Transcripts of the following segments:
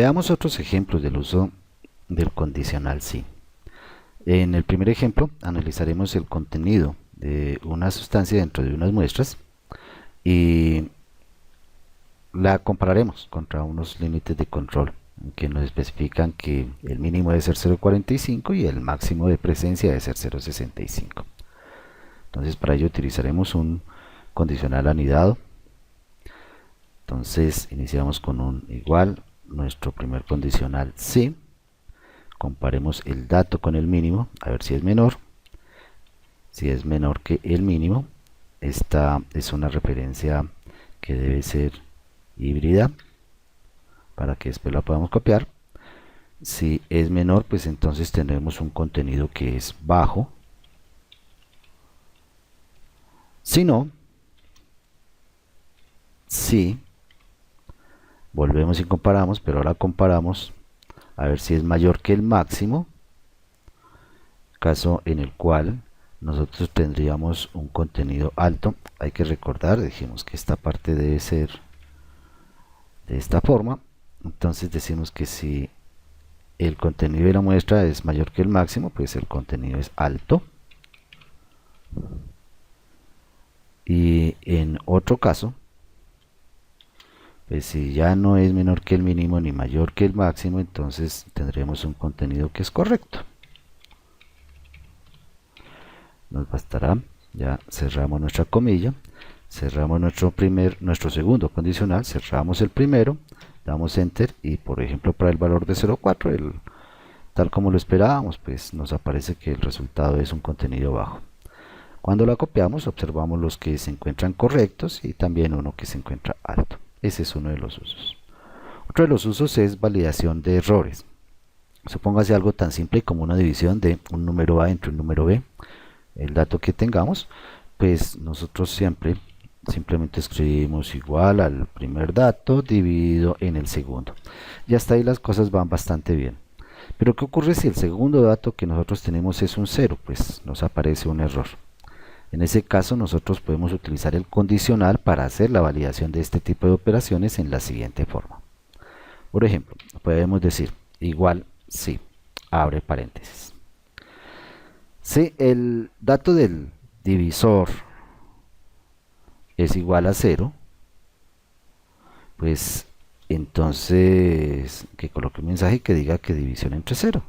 Veamos otros ejemplos del uso del condicional sí. En el primer ejemplo analizaremos el contenido de una sustancia dentro de unas muestras y la compararemos contra unos límites de control que nos especifican que el mínimo debe ser 0,45 y el máximo de presencia debe ser 0,65. Entonces para ello utilizaremos un condicional anidado. Entonces iniciamos con un igual, nuestro primer condicional sí. Comparemos el dato con el mínimo, a ver si es menor. Si es menor que el mínimo, esta es una referencia que debe ser híbrida para que después la podamos copiar. Si es menor, pues entonces tendremos un contenido que es bajo. Si no, si volvemos y comparamos, pero ahora comparamos a ver si es mayor que el máximo, caso en el cual nosotros tendríamos un contenido alto. Hay que recordar, dijimos que esta parte debe ser de esta forma. Entonces decimos que si el contenido de la muestra es mayor que el máximo, pues el contenido es alto. Y en otro caso, pues si ya no es menor que el mínimo ni mayor que el máximo, entonces tendremos un contenido que es correcto. Nos bastará, ya cerramos nuestra comilla, cerramos nuestro segundo condicional, cerramos el primero, damos enter y por ejemplo para el valor de 0,4, tal como lo esperábamos, pues nos aparece que el resultado es un contenido bajo. Cuando la copiamos observamos los que se encuentran correctos y también uno que se encuentra alto. Ese es uno de los usos. Otro de los usos es validación de errores. Supóngase algo tan simple como una división de un número A entre un número B. El dato que tengamos, pues nosotros simplemente escribimos igual al primer dato dividido en el segundo. Y hasta ahí las cosas van bastante bien. Pero ¿qué ocurre si el segundo dato que nosotros tenemos es un 0? Pues nos aparece un error. En ese caso nosotros podemos utilizar el condicional para hacer la validación de este tipo de operaciones en la siguiente forma. Por ejemplo, podemos decir igual si, abre paréntesis. Si el dato del divisor es igual a 0, pues entonces que coloque un mensaje que diga que división entre 0.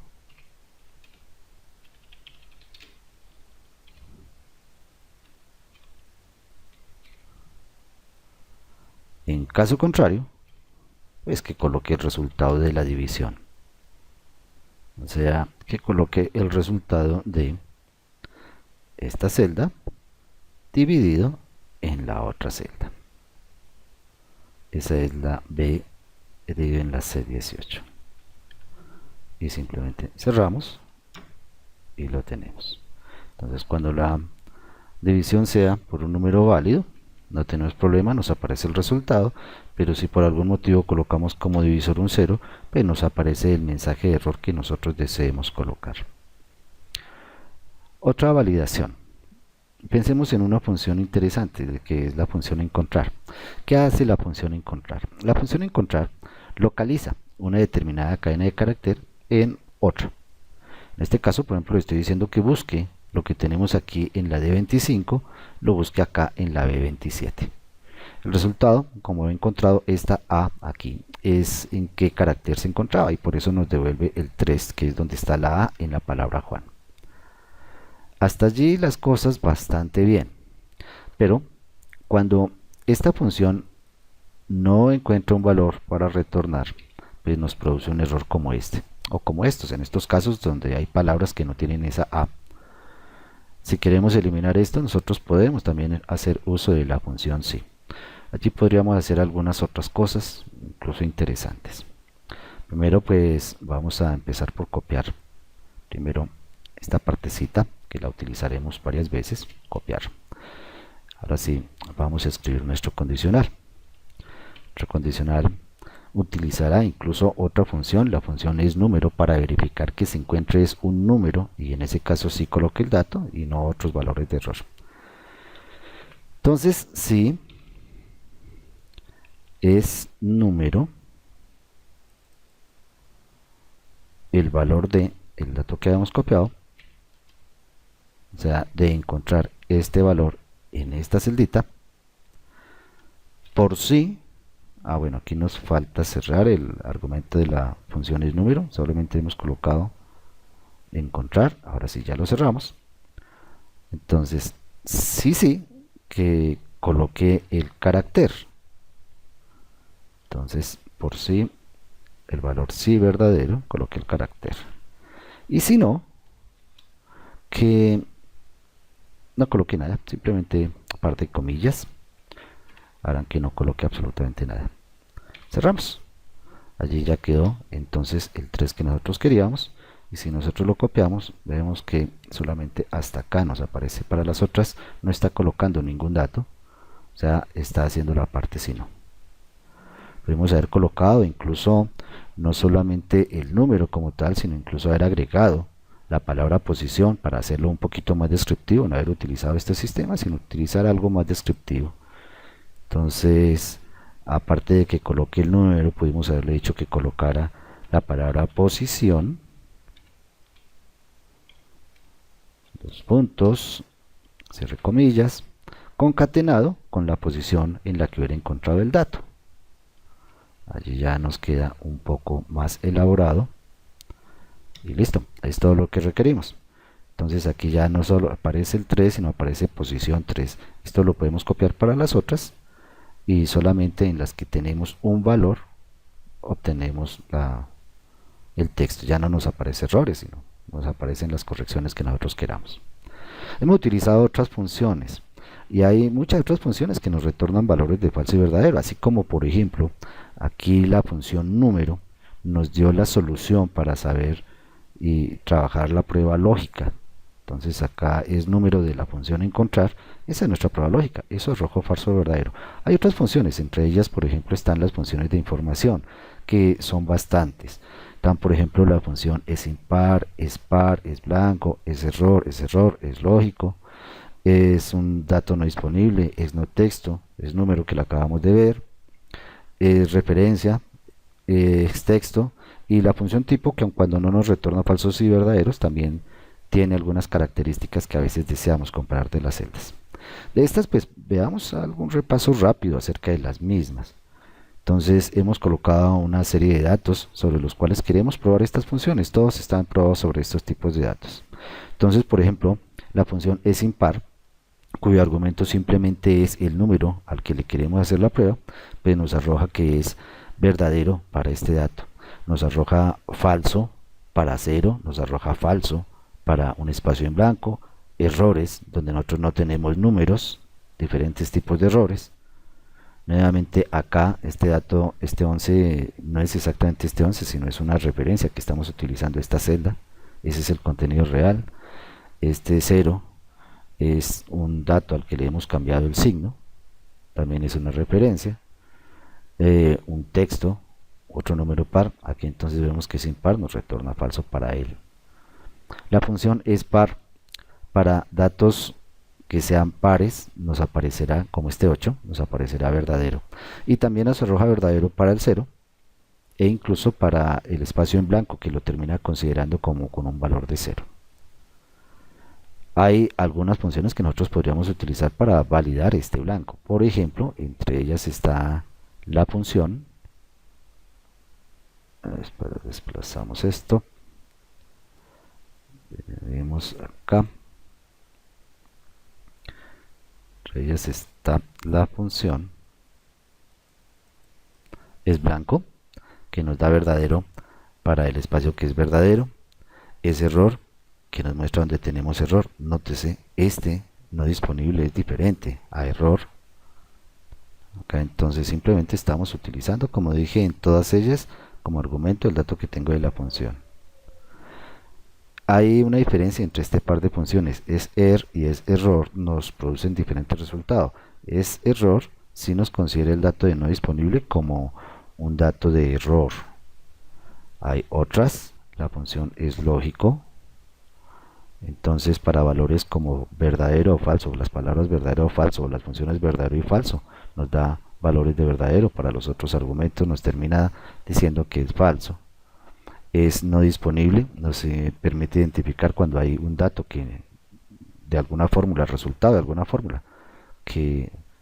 En caso contrario, pues que coloque el resultado de la división. O sea, que coloque el resultado de esta celda dividido en la otra celda. Esa es la B dividido en la C18. Y simplemente cerramos y lo tenemos. Entonces cuando la división sea por un número válido, no tenemos problema, nos aparece el resultado, pero si por algún motivo colocamos como divisor un 0, pues nos aparece el mensaje de error que nosotros deseemos colocar. Otra validación. Pensemos en una función interesante, que es la función encontrar. ¿Qué hace la función encontrar? La función encontrar localiza una determinada cadena de carácter en otra. En este caso, por ejemplo, le estoy diciendo que busque lo que tenemos aquí en la D25, lo busque acá en la B27. El resultado, como he encontrado esta A aquí, es en qué carácter se encontraba y por eso nos devuelve el 3, que es donde está la A en la palabra Juan. Hasta allí las cosas bastante bien, pero cuando esta función no encuentra un valor para retornar, pues nos produce un error como este, o como estos, en estos casos donde hay palabras que no tienen esa A. Si queremos eliminar esto, nosotros podemos también hacer uso de la función sí. Allí podríamos hacer algunas otras cosas, incluso interesantes. Primero pues vamos a empezar por copiar primero esta partecita, que la utilizaremos varias veces, copiar. Ahora sí, vamos a escribir nuestro condicional. Nuestro condicional utilizará incluso otra función, la función es número, para verificar que se encuentre es un número, y en ese caso sí coloque el dato y no otros valores de error. Entonces, si es número, el valor de el dato que habíamos copiado, o sea, de encontrar este valor en esta celdita, por si, bueno, aquí nos falta cerrar el argumento de la función es número, solamente hemos colocado encontrar, ahora sí ya lo cerramos. Entonces, sí, que coloqué el carácter. Entonces, por si el valor sí verdadero, coloqué el carácter. Y si no, que no coloqué nada, simplemente parte de comillas, harán que no coloque absolutamente nada. Cerramos. Allí ya quedó entonces el 3 que nosotros queríamos. Y si nosotros lo copiamos, vemos que solamente hasta acá nos aparece. Para las otras no está colocando ningún dato, o sea, está haciendo la parte si no. Podemos haber colocado incluso no solamente el número como tal, sino incluso haber agregado la palabra posición para hacerlo un poquito más descriptivo, no haber utilizado este sistema, sino utilizar algo más descriptivo. Entonces, aparte de que coloque el número, pudimos haberle dicho que colocara la palabra posición, dos puntos, cierre comillas, concatenado con la posición en la que hubiera encontrado el dato. Allí ya nos queda un poco más elaborado y listo, es todo lo que requerimos. Entonces aquí ya no solo aparece el 3, sino aparece posición 3. Esto lo podemos copiar para las otras y solamente en las que tenemos un valor obtenemos el texto. Ya no nos aparece errores, sino nos aparecen las correcciones que nosotros queramos. Hemos utilizado otras funciones y hay muchas otras funciones que nos retornan valores de falso y verdadero, así como por ejemplo aquí la función número nos dio la solución para saber y trabajar la prueba lógica. Entonces acá es número de la función encontrar, esa es nuestra prueba lógica, eso es rojo, falso o verdadero. Hay otras funciones, entre ellas por ejemplo están las funciones de información, que son bastantes. Están por ejemplo la función es impar, es par, es blanco, es error, es lógico, es un dato no disponible, es no texto, es número que lo acabamos de ver, es referencia, es texto, y la función tipo que aun cuando no nos retorna falsos y verdaderos también tiene algunas características que a veces deseamos comparar de las celdas. De estas pues veamos algún repaso rápido acerca de las mismas. Entonces hemos colocado una serie de datos sobre los cuales queremos probar estas funciones. Todos están probados sobre estos tipos de datos. Entonces, por ejemplo, la función es impar, cuyo argumento simplemente es el número al que le queremos hacer la prueba, pues nos arroja que es verdadero para este dato. Nos arroja falso para 0, nos arroja falso para un espacio en blanco, errores donde nosotros no tenemos números, diferentes tipos de errores. Nuevamente acá este dato, este 11 no es exactamente este 11, sino es una referencia que estamos utilizando esta celda, ese es el contenido real. Este 0 es un dato al que le hemos cambiado el signo, también es una referencia. Un texto, otro número par, aquí entonces vemos que es impar, nos retorna falso para él. La función es par, para datos que sean pares nos aparecerá, como este 8, nos aparecerá verdadero, y también nos arroja verdadero para el 0 e incluso para el espacio en blanco, que lo termina considerando como con un valor de 0. Hay algunas funciones que nosotros podríamos utilizar para validar este blanco. Por ejemplo, entre ellas está la función, desplazamos esto, vemos acá, entre ellas está la función es blanco, que nos da verdadero para el espacio que es verdadero, es error, que nos muestra donde tenemos error. Nótese, este no disponible es diferente a error. Acá entonces simplemente estamos utilizando, como dije, en todas ellas como argumento el dato que tengo de la función. Hay una diferencia entre este par de funciones, es y es error, nos producen diferentes resultados. Es error si nos considera el dato de no disponible como un dato de error. Hay otras, la función es lógico, entonces para valores como verdadero o falso, las palabras verdadero o falso, las funciones verdadero y falso, nos da valores de verdadero. Para los otros argumentos nos termina diciendo que es falso. es no disponible, nos permite identificar cuando hay un dato que de alguna fórmula, resultado de alguna fórmula,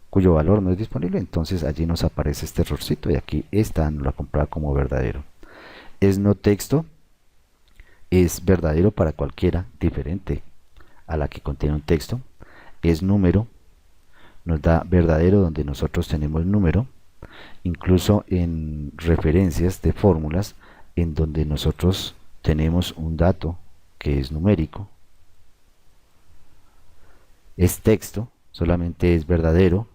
cuyo valor no es disponible, entonces allí nos aparece este errorcito y aquí esta nos la comprueba como verdadero. Es no texto, es verdadero para cualquiera diferente a la que contiene un texto. Es número, nos da verdadero donde nosotros tenemos número, incluso en referencias de fórmulas en donde nosotros tenemos un dato que es numérico. Es texto, solamente es verdadero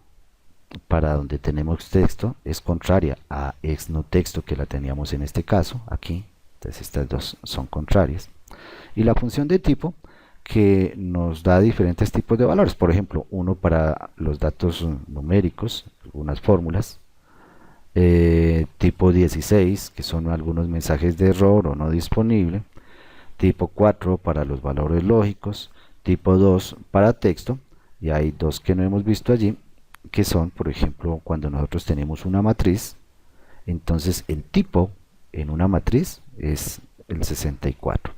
para donde tenemos texto, es contraria a es no texto que la teníamos en este caso, aquí. Entonces estas dos son contrarias. Y la función de tipo que nos da diferentes tipos de valores, por ejemplo, uno para los datos numéricos, algunas fórmulas, tipo 16, que son algunos mensajes de error o no disponible, tipo 4 para los valores lógicos, tipo 2 para texto, y hay dos que no hemos visto allí, que son, por ejemplo, cuando nosotros tenemos una matriz, entonces el tipo en una matriz es el 64.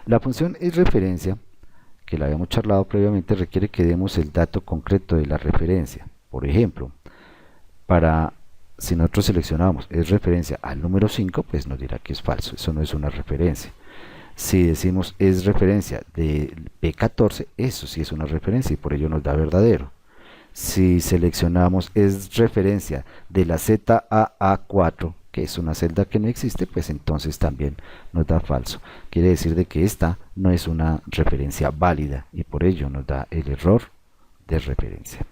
La función es referencia, que la habíamos charlado previamente, requiere que demos el dato concreto de la referencia. Por ejemplo, si nosotros seleccionamos es referencia al número 5, pues nos dirá que es falso, eso no es una referencia. Si decimos es referencia de P14, eso sí es una referencia y por ello nos da verdadero. Si seleccionamos es referencia de la ZAA4, que es una celda que no existe, pues entonces también nos da falso. Quiere decir de que esta no es una referencia válida y por ello nos da el error de referencia.